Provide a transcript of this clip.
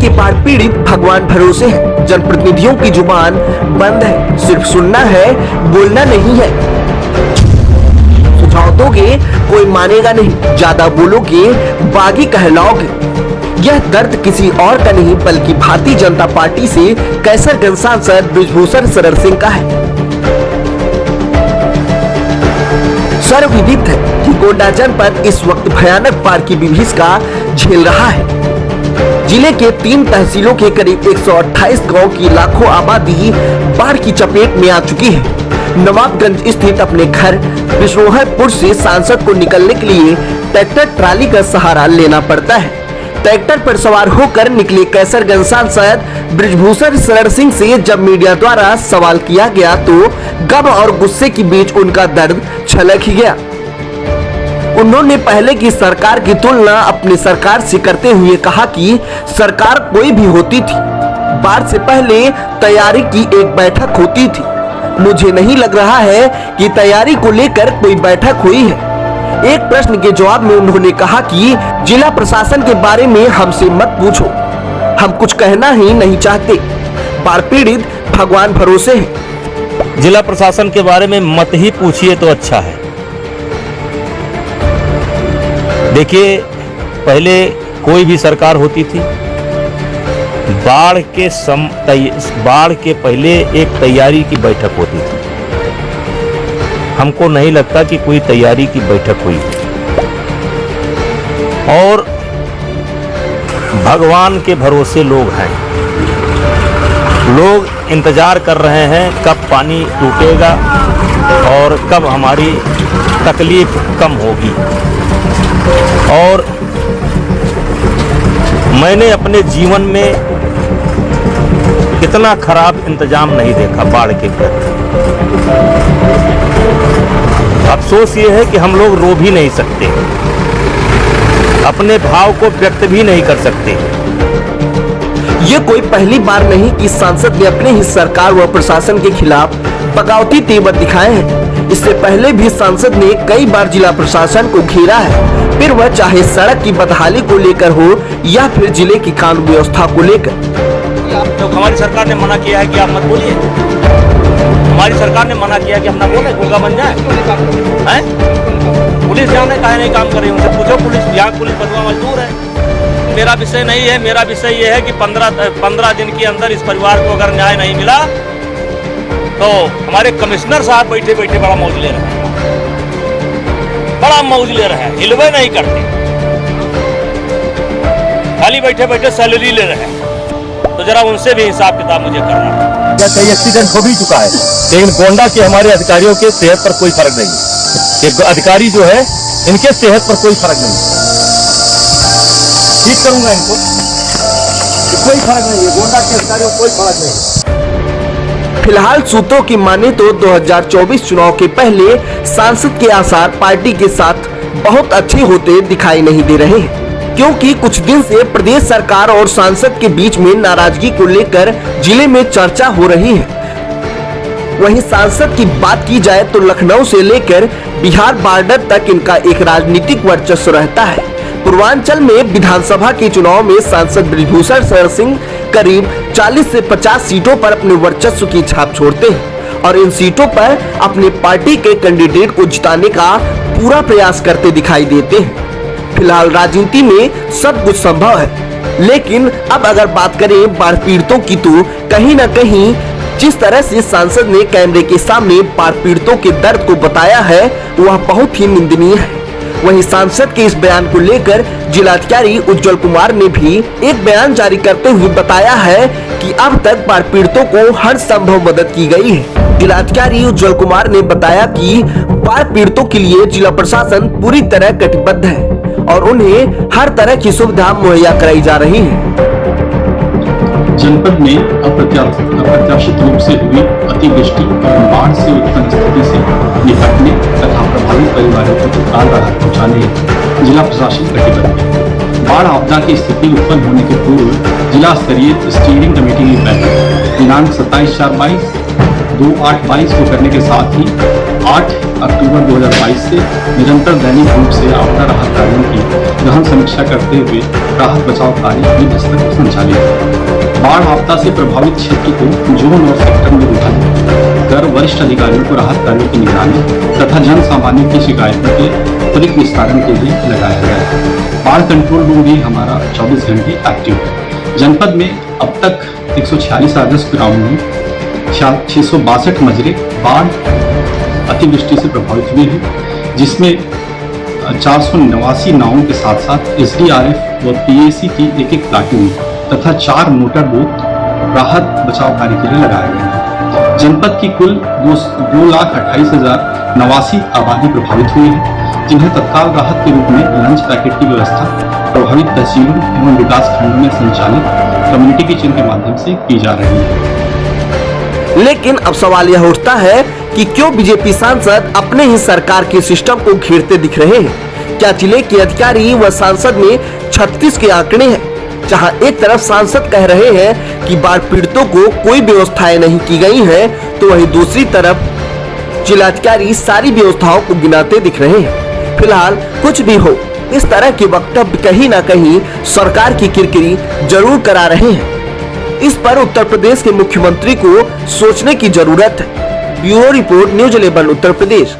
के बाढ़ पीड़ित भगवान भरोसे हैं। जनप्रतिनिधियों की जुबान बंद है, सिर्फ सुनना है, बोलना नहीं है। सुझाव दोगे कोई मानेगा नहीं, ज्यादा बोलोगे बागी कहलाओगे। यह दर्द किसी और का नहीं बल्कि भारतीय जनता पार्टी से कैसरगंज सांसद बृजभूषण शरण सिंह का है। सर्वविदित है कि गोंडा जनपद इस वक्त भयानक बाढ़ की विभीषिका झेल रहा है। जिले के 3 तहसीलों के करीब 128 गांव की लाखों आबादी बाढ़ की चपेट में आ चुकी है। नवाबगंज स्थित अपने घर विश्रोहपुर से सांसद को निकलने के लिए ट्रैक्टर ट्राली का सहारा लेना पड़ता है। ट्रैक्टर पर सवार होकर निकले कैसरगंज सांसद बृजभूषण शरण सिंह से जब मीडिया द्वारा सवाल किया गया तो गम और गुस्से के बीच उनका दर्द छलक ही गया। उन्होंने पहले की सरकार की तुलना अपनी सरकार से करते हुए कहा कि सरकार कोई भी होती थी, बाढ़ से पहले तैयारी की एक बैठक होती थी। मुझे नहीं लग रहा है कि तैयारी को लेकर कोई बैठक हुई है। एक प्रश्न के जवाब में उन्होंने कहा कि जिला प्रशासन के बारे में हमसे मत पूछो, हम कुछ कहना ही नहीं चाहते। बाढ़ पीड़ित भगवान भरोसे हैं। जिला प्रशासन के बारे में मत ही पूछिए तो अच्छा है। देखिए, पहले कोई भी सरकार होती थी, बाढ़ के पहले एक तैयारी की बैठक होती थी। हमको नहीं लगता कि कोई तैयारी की बैठक हुई और भगवान के भरोसे लोग हैं। लोग इंतजार कर रहे हैं कब पानी टूटेगा और कब हमारी तकलीफ कम होगी। और मैंने अपने जीवन में इतना खराब इंतजाम नहीं देखा बाढ़ के प्रति। अफसोस ये है कि हम लोग रो भी नहीं सकते, अपने भाव को व्यक्त भी नहीं कर सकते। ये कोई पहली बार नहीं कि सांसद ने अपने ही सरकार व प्रशासन के खिलाफ बगावती तेवर दिखाए हैं। इससे पहले भी सांसद ने कई बार जिला प्रशासन को घेरा है, फिर वह चाहे सड़क की बदहाली को लेकर हो या फिर जिले की कानून व्यवस्था को लेकर। तो हमारी सरकार ने मना किया है कि आप मत बोलिए। हमारी सरकार ने मना किया कि हम ना बोले, गूंगा बन जाए। पुलिस जाने काहे नहीं काम कर रही, उनसे पूछो। यहाँ पुलिस बदवा मजदूर है। मेरा विषय नहीं है, मेरा विषय ये है कि 15 दिन के अंदर इस परिवार को अगर न्याय नहीं मिला तो हमारे कमिश्नर साहब बैठे बैठे बड़ा मौज ले रहे हैं, बड़ा मौज ले रहे हैं, हिलवे नहीं करते, खाली बैठे बैठे सैलरी ले रहे हैं। तो जरा उनसे भी हिसाब किताब मुझे करना है। कई एक्सीडेंट हो भी चुका है, लेकिन गोंडा के हमारे अधिकारियों के सेहत पर कोई फर्क नहीं है। एक अधिकारी जो है, इनके सेहत पर कोई फर्क नहीं है। ठीक करूंगा इनको, कोई फर्क नहीं है। गोंडा के अधिकारियों को कोई फर्क नहीं। फिलहाल सूत्रों की माने तो 2024 चुनाव के पहले सांसद के आसार पार्टी के साथ बहुत अच्छे होते दिखाई नहीं दे रहे हैं, क्योंकि कुछ दिन से प्रदेश सरकार और सांसद के बीच में नाराजगी को लेकर जिले में चर्चा हो रही है। वहीं सांसद की बात की जाए तो लखनऊ से लेकर बिहार बॉर्डर तक इनका एक राजनीतिक वर्चस्व रहता है। पूर्वांचल में विधानसभा के चुनाव में सांसद बृजभूषण शरण सिंह करीब 40 से 50 सीटों पर अपने वर्चस्व की छाप छोड़ते हैं और इन सीटों पर अपनी पार्टी के कैंडिडेट को जिताने का पूरा प्रयास करते दिखाई देते हैं। फिलहाल राजनीति में सब कुछ संभव है, लेकिन अब अगर बात करें बाढ़ पीड़ितों की तो कहीं न कहीं जिस तरह से सांसद ने कैमरे के सामने बाढ़ पीड़ितों के दर्द को बताया है वह बहुत ही निंदनीय है। वहीं सांसद के इस बयान को लेकर जिलाधिकारी उज्जवल कुमार ने भी एक बयान जारी करते हुए बताया है कि अब तक बाढ़ पीड़ितों को हर संभव मदद की गई है। जिलाधिकारी उज्जवल कुमार ने बताया कि बाढ़ पीड़ितों के लिए जिला प्रशासन पूरी तरह कटिबद्ध है और उन्हें हर तरह की सुविधा मुहैया कराई जा रही है। जनपद में अप्रत्याशित रूप से हुई अतिवृष्टि और बाढ़ से उत्पन्न स्थिति से निपटने तथा प्रभावित परिवारों को तत्काल राहत पहुंचाने जिला प्रशासन कटिबद्ध है। बाढ़ आपदा की स्थिति उत्पन्न होने के पूर्व जिला स्तरीय स्टीयरिंग कमेटी की बैठक दिनांक 27/4/22 2822 को करने के साथ ही 8 अक्टूबर 2022 से निरंतर दैनिक रूप से आपदा राहत कार्यों की गहन समीक्षा करते हुए राहत बचाव कार्य युद्ध स्तर पर संचालित है। बाढ़ आपदा से प्रभावित क्षेत्र को जोन और सेक्टर में विभाजित कर वरिष्ठ अधिकारियों को राहत कार्यों की निगरानी तथा जन सामान्य की शिकायतों के त्वरित निस्तारण के लिए लगाया गया है। बाढ़ कंट्रोल रूम भी हमारा 24 घंटे एक्टिव है। जनपद में अब तक 146 राजस्व ग्रामों में 662 मजरे बाढ़ अतिवृष्टि से प्रभावित हुए हैं, जिसमें 489 नावों के साथ साथ SDRF व PAC की एक प्लाटून तथा 4 मोटर बोट राहत बचाव कार्य के लिए लगाए गए हैं। जनपद की कुल 2,28,089 आबादी प्रभावित हुई है, जिन्हें तत्काल राहत के रूप में लंच पैकेट की व्यवस्था प्रभावित तहसीलों एवं विकास खंडों में संचालित कम्युनिटी किचन के माध्यम से की जा रही है। लेकिन अब सवाल यह उठता है कि क्यों बीजेपी सांसद अपने ही सरकार के सिस्टम को घेरते दिख रहे हैं। क्या जिले के अधिकारी व सांसद में 36 के आंकड़े हैं, जहां एक तरफ सांसद कह रहे हैं कि बाढ़ पीड़ितों को कोई व्यवस्थाएं नहीं की गई हैं, तो वहीं दूसरी तरफ जिलाधिकारी सारी व्यवस्थाओं को गिनाते दिख रहे हैं। फिलहाल कुछ भी हो, इस तरह के वक्तव्य कहीं ना कहीं सरकार की किरकिरी जरूर करा रहे हैं। इस पर उत्तर प्रदेश के मुख्यमंत्री को सोचने की जरूरत है। Bureau report, news 11 Uttar Pradesh.